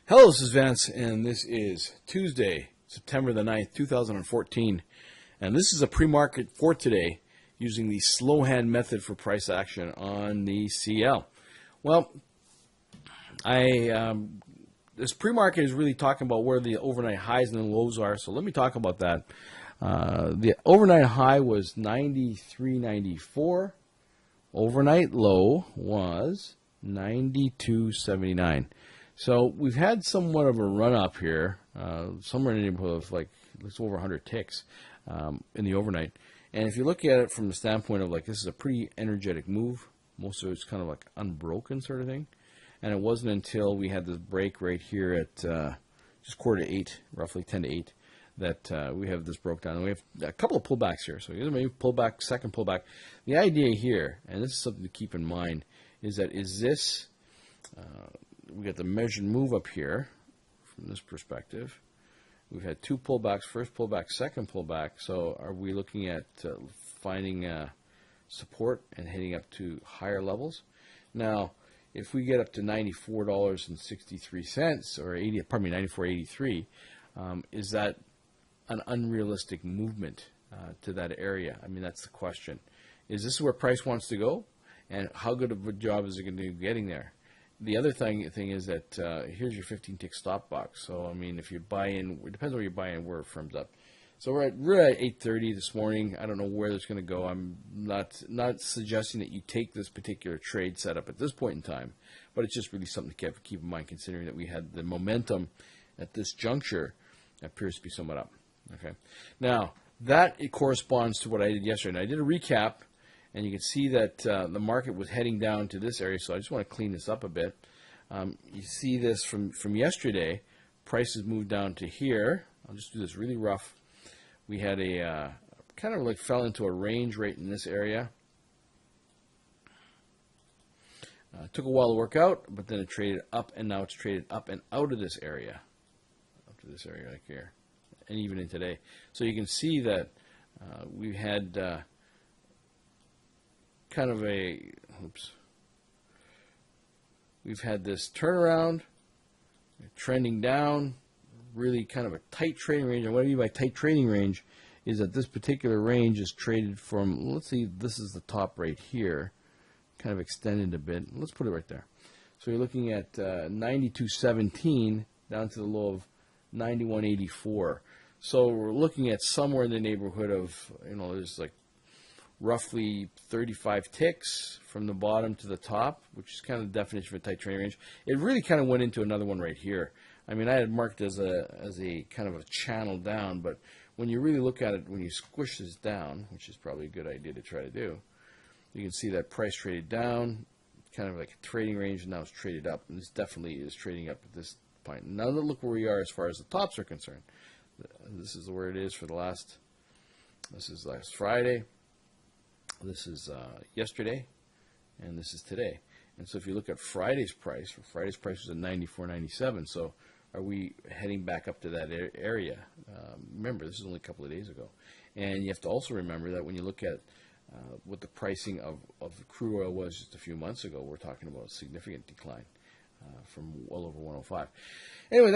Hello, this is Vance, and this is Tuesday, September the 9th, 2014. And this is a pre-market for today using the slow hand method for price action on the CL. Well, this pre-market is really talking about where the overnight highs and the lows are, so let me talk about that. The overnight high was 93.94. Overnight low was 92.79. So we've had somewhat of a run up here, somewhere in the neighborhood of like it's over 100 ticks in the overnight. And if you look at it from the standpoint of like this is a pretty energetic move, most of it's kind of like unbroken sort of thing. And it wasn't until we had this break right here at just quarter to 8, roughly 10 to 8, that we have this broke down. And we have a couple of pullbacks here. So here's maybe pullback, second pullback. The idea here, and this is something to keep in mind, is that we got the measured move up here from this perspective. We've had two pullbacks, first pullback, second pullback. So are we looking at finding support and heading up to higher levels? Now, if we get up to $94.63 or 80, pardon me, $94.83, is that an unrealistic movement to that area? I mean, that's the question. Is this where price wants to go? And how good of a job is it going to do getting there? The other thing is that here's your 15-tick stop box. So, I mean, if you buy in, it depends on where you buy in, where it firms up. So we're at 8:30 this morning. I don't know where it's going to go. I'm not suggesting that you take this particular trade setup at this point in time, but it's just really something to keep in mind, considering that we had the momentum at this juncture appears to be somewhat up. Okay, now that it corresponds to what I did yesterday. And I did a recap. And you can see that the market was heading down to this area, so I just want to clean this up a bit. You see this from yesterday. Prices moved down to here. I'll just do this really rough. We had a kind of like fell into a range right in this area. Took a while to work out, but then it traded up, and now it's traded up and out of this area. Up to this area right here. And even in today. So you can see that we had... kind of we've had this turnaround, trending down, really kind of a tight trading range. And what I mean by tight trading range is that this particular range is traded from, let's see, this is the top right here, kind of extended a bit. Let's put it right there. So you're looking at 92.17 down to the low of 91.84. So we're looking at somewhere in the neighborhood of, there's like roughly 35 ticks from the bottom to the top, which is kind of the definition of a tight trading range. It really kind of went into another one right here. I mean, I had marked as a kind of a channel down, but when you really look at it, when you squish this down, which is probably a good idea to try to do, you can see that price traded down, kind of like a trading range, and now it's traded up. And this definitely is trading up at this point. Now look where we are as far as the tops are concerned. This is where it is for this is last Friday. This is yesterday, and this is today. And so if you look at Friday's price was at 94.97. So are we heading back up to that area? Remember, this is only a couple of days ago. And you have to also remember that when you look at what the pricing of the crude oil was just a few months ago, we're talking about a significant decline from well over 105. Anyway,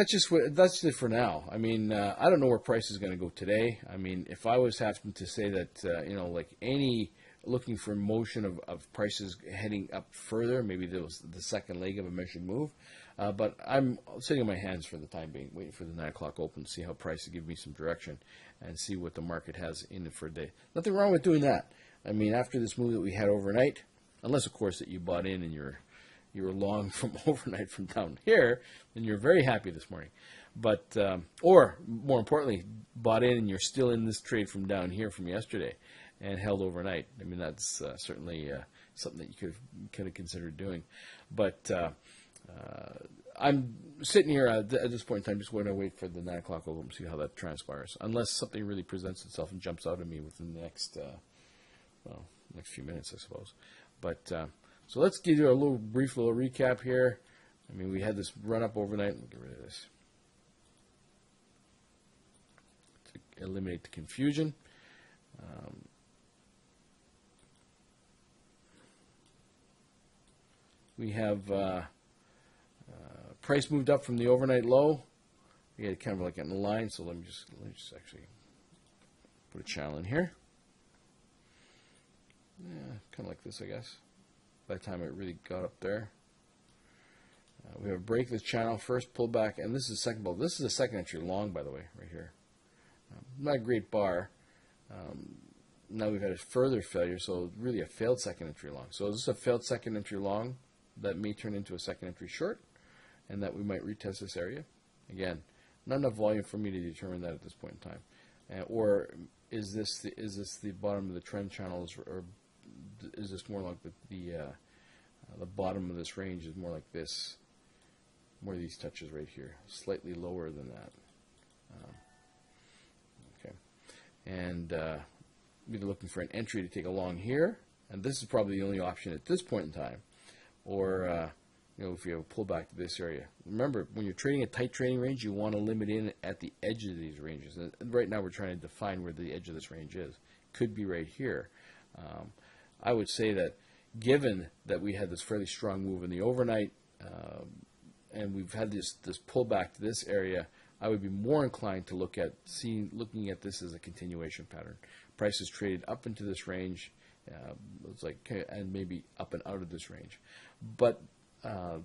that's it for now. I mean, I don't know where price is going to go today. I mean, if I was having to say that, like any looking for motion of prices heading up further, maybe there was the second leg of a measured move. But I'm sitting on my hands for the time being, waiting for the 9 o'clock open to see how prices give me some direction and see what the market has in it for a day. Nothing wrong with doing that. I mean, after this move that we had overnight, unless, of course, that you bought in and you're long from overnight from down here, then you're very happy this morning. But, or more importantly, bought in and you're still in this trade from down here from yesterday and held overnight. I mean, that's certainly something that you could have considered doing. But I'm sitting here at this point in time just going to wait for the 9 o'clock open and see how that transpires, unless something really presents itself and jumps out at me within the next few minutes, I suppose. But so let's give you a brief recap here. I mean, we had this run up overnight. Let me get rid of this to eliminate the confusion. We have price moved up from the overnight low. We had kind of like in the line, so let me just actually put a channel in here. Yeah, kind of like this, I guess. By the time it really got up there, we have a break of this channel, first pull back, and this is second pull. This is a second entry long, by the way, right here. Not a great bar. Now we've had a further failure, so really a failed second entry long. So this is a failed second entry long that may turn into a second entry short, and that we might retest this area. Again, not enough volume for me to determine that at this point in time. Or is this the bottom of the trend channels, or is this more like the bottom of this range is more like this, more of these touches right here, slightly lower than that. Okay, and we're looking for an entry to take a long here, and this is probably the only option at this point in time. Or if you have a pullback to this area. Remember, when you're trading a tight trading range, you want to limit in at the edge of these ranges. And right now we're trying to define where the edge of this range is. Could be right here. I would say that given that we had this fairly strong move in the overnight, and we've had this pullback to this area, I would be more inclined to looking at this as a continuation pattern. Prices traded up into this range, it's like, and maybe up and out of this range. But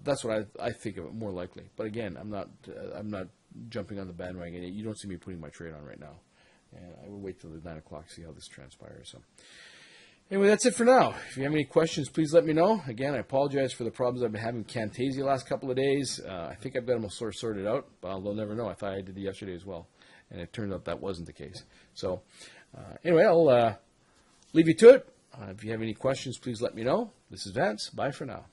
that's what I think of it more likely. But again, I'm not jumping on the bandwagon. You don't see me putting my trade on right now, and I will wait till the 9 o'clock to see how this transpires. So anyway, that's it for now. If you have any questions, please let me know. Again, I apologize for the problems I've been having with Camtasia the last couple of days. I think I've got them all sort of sorted out, but I'll never know. I thought I did it yesterday as well, and it turned out that wasn't the case. So anyway, I'll leave you to it. If you have any questions, please let me know. This is Vance. Bye for now.